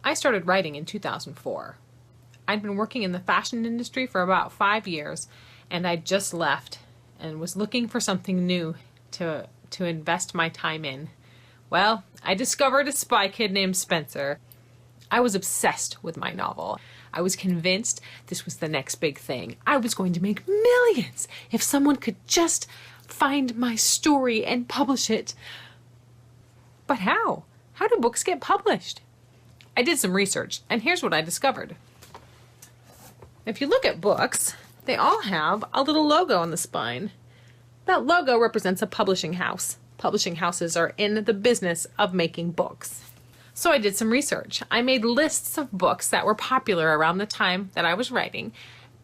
I started writing in 2004. I'd been working in the fashion industry for about 5 years, and I'd just left and was looking for something new to invest my time in. Well, I discovered a spy kid named Spencer. I was obsessed with my novel. I was convinced this was the next big thing. I was going to make millions if someone could just find my story and publish it. But how? How do books get published? I did some research, and here's what I discovered. If you look at books, they all have a little logo on the spine. That logo represents a publishing house. Publishing houses are in the business of making books. So I did some research. I made lists of books that were popular around the time that I was writing,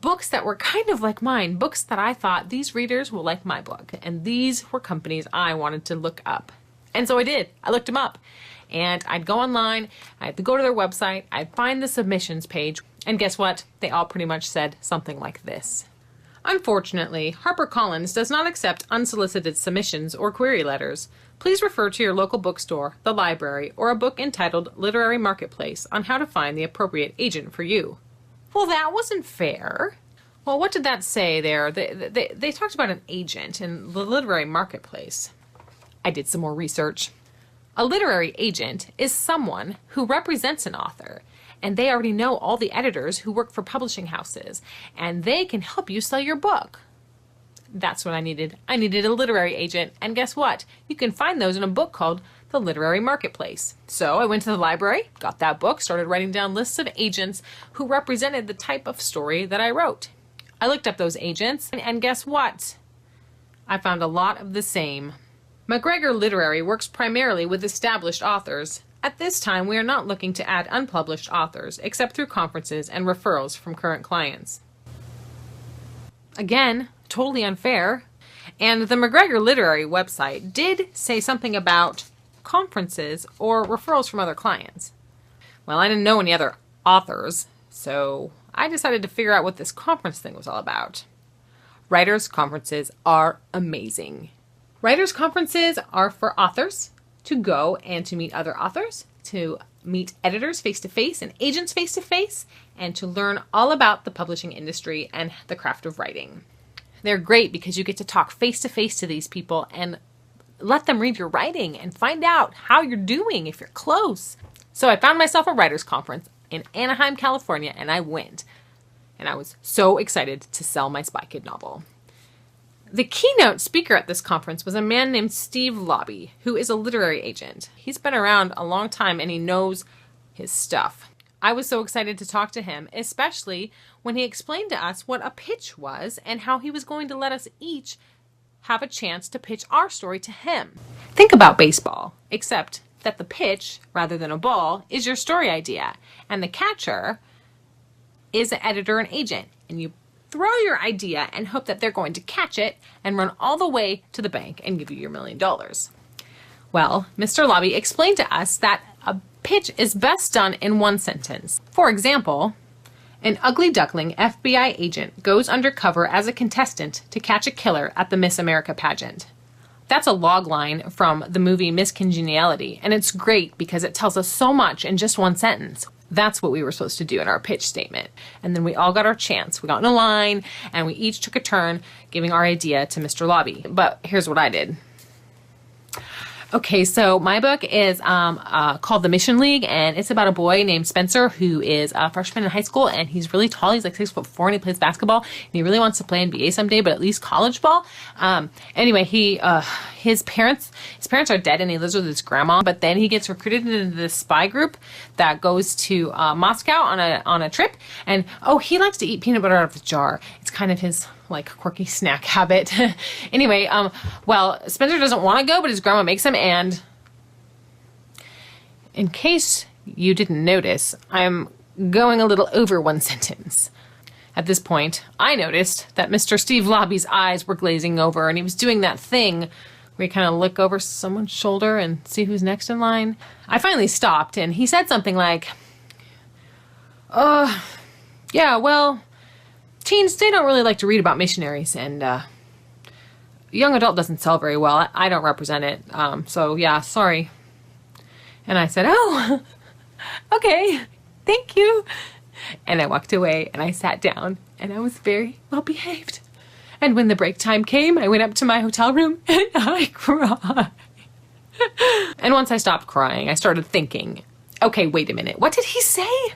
books that were kind of like mine, books that I thought these readers will like my book, and these were companies I wanted to look up. And so I did. I looked them up. And I'd go online, I'd go to their website, I'd find the submissions page, and guess what? They all pretty much said something like this. Unfortunately, HarperCollins does not accept unsolicited submissions or query letters. Please refer to your local bookstore, the library, or a book entitled Literary Marketplace on how to find the appropriate agent for you. Well, that wasn't fair. Well, what did that say there? They talked about an agent in the literary marketplace. I did some more research. A literary agent is someone who represents an author, and they already know all the editors who work for publishing houses, and they can help you sell your book. That's what I needed. I needed a literary agent, and guess what? You can find those in a book called The Literary Marketplace. So I went to the library, got that book, started writing down lists of agents who represented the type of story that I wrote. I looked up those agents, and guess what? I found a lot of the same. McGregor Literary works primarily with established authors. At this time, we are not looking to add unpublished authors, except through conferences and referrals from current clients. Again, totally unfair. And the McGregor Literary website did say something about conferences or referrals from other clients. Well, I didn't know any other authors, so I decided to figure out what this conference thing was all about. Writers' conferences are amazing. Writers' conferences are for authors to go and to meet other authors, to meet editors face-to-face and agents face-to-face, and to learn all about the publishing industry and the craft of writing. They're great because you get to talk face-to-face to these people and let them read your writing and find out how you're doing if you're close. So I found myself a writers' conference in Anaheim, California, and I went. And I was so excited to sell my Spy Kid novel. The keynote speaker at this conference was a man named Steve Lobby, who is a literary agent. He's been around a long time and he knows his stuff. I was so excited to talk to him, especially when he explained to us what a pitch was and how he was going to let us each have a chance to pitch our story to him. Think about baseball, except that the pitch, rather than a ball, is your story idea, and the catcher is an editor and agent, and you throw your idea and hope that they're going to catch it and run all the way to the bank and give you your $1 million. Well, Mr. Lobby explained to us that a pitch is best done in one sentence. For example, an ugly duckling FBI agent goes undercover as a contestant to catch a killer at the Miss America pageant. That's a log line from the movie Miss Congeniality, and it's great because it tells us so much in just one sentence. That's what we were supposed to do in our pitch statement. And then we all got our chance. We got in a line and we each took a turn giving our idea to Mr. Lobby. But here's what I did. Okay, so my book is called The Mission League, and it's about a boy named Spencer who is a freshman in high school, and he's really tall. He's like 6'4", and he plays basketball, and he really wants to play NBA someday, but at least college ball. Anyway, his parents are dead, and he lives with his grandma. But then he gets recruited into this spy group that goes to Moscow on a trip, and he likes to eat peanut butter out of the jar. It's kind of his quirky snack habit. Anyway, well, Spencer doesn't want to go, but his grandma makes him, and in case you didn't notice, I'm going a little over one sentence. At this point, I noticed that Mr. Steve Lobby's eyes were glazing over, and he was doing that thing where you kind of look over someone's shoulder and see who's next in line. I finally stopped, and he said something like, yeah, well, teens, they don't really like to read about missionaries, and young adult doesn't sell very well. I don't represent it, so yeah, sorry. And I said, oh, okay. Thank you. And I walked away and I sat down and I was very well behaved. And when the break time came, I went up to my hotel room and I cried. And once I stopped crying, I started thinking, okay, wait a minute. What did he say?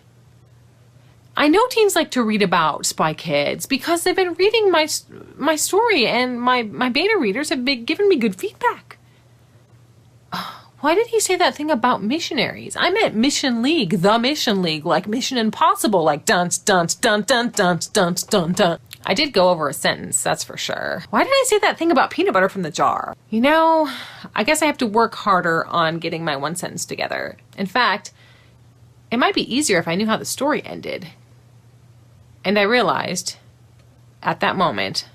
I know teens like to read about Spy Kids because they've been reading my story and my beta readers have been giving me good feedback. Why did he say that thing about missionaries? I meant Mission League, the Mission League, like Mission Impossible, like dun dun dun dun dun dun dun dun. I did go over a sentence, that's for sure. Why did I say that thing about peanut butter from the jar? You know, I guess I have to work harder on getting my one sentence together. In fact, it might be easier if I knew how the story ended. And I realized at that moment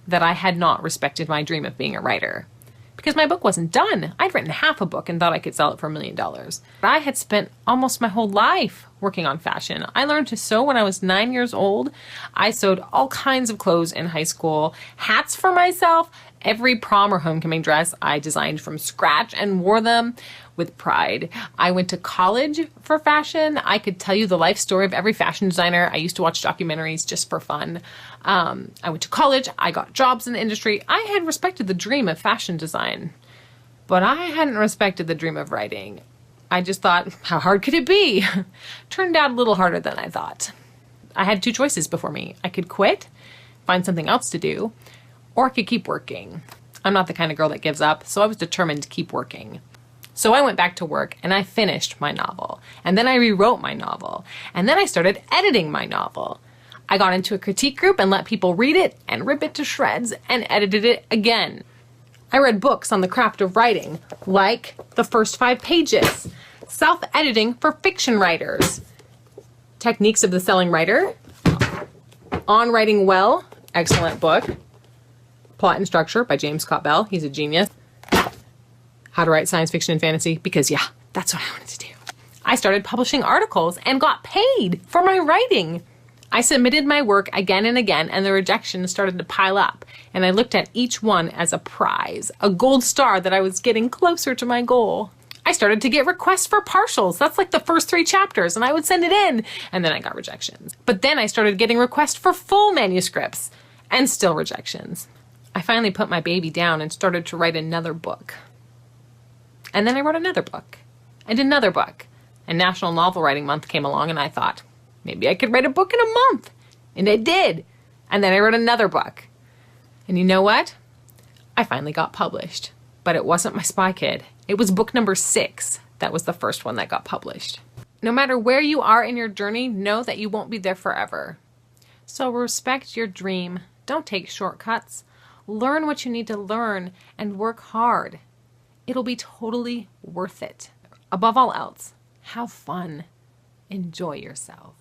that I had not respected my dream of being a writer. Because my book wasn't done. I'd written half a book and thought I could sell it for $1 million. I had spent almost my whole life working on fashion. I learned to sew when I was 9 years old. I sewed all kinds of clothes in high school, hats for myself. Every prom or homecoming dress I designed from scratch and wore them with pride. I went to college for fashion. I could tell you the life story of every fashion designer. I used to watch documentaries just for fun. I went to college. I got jobs in the industry. I had respected the dream of fashion design, but I hadn't respected the dream of writing. I just thought, how hard could it be? Turned out a little harder than I thought. I had two choices before me. I could quit, find something else to do, or I could keep working. I'm not the kind of girl that gives up, so I was determined to keep working. So I went back to work and I finished my novel. And then I rewrote my novel. And then I started editing my novel. I got into a critique group and let people read it and rip it to shreds and edited it again. I read books on the craft of writing, like The First 5 Pages, Self-Editing for Fiction Writers, Techniques of the Selling Writer, On Writing Well, excellent book, Plot and Structure by James Scott Bell, he's a genius, How to Write Science Fiction and Fantasy, because yeah, that's what I wanted to do. I started publishing articles and got paid for my writing. I submitted my work again and again, and the rejections started to pile up. And I looked at each one as a prize, a gold star that I was getting closer to my goal. I started to get requests for partials. That's like the first 3 chapters, and I would send it in, and then I got rejections. But then I started getting requests for full manuscripts, and still rejections. I finally put my baby down and started to write another book. And then I wrote another book, and another book. And National Novel Writing Month came along, and I thought, maybe I could write a book in a month. And I did. And then I wrote another book. And you know what? I finally got published. But it wasn't my Spy Kid. It was book number 6 that was the first one that got published. No matter where you are in your journey, know that you won't be there forever. So respect your dream. Don't take shortcuts. Learn what you need to learn and work hard. It'll be totally worth it. Above all else, have fun. Enjoy yourself.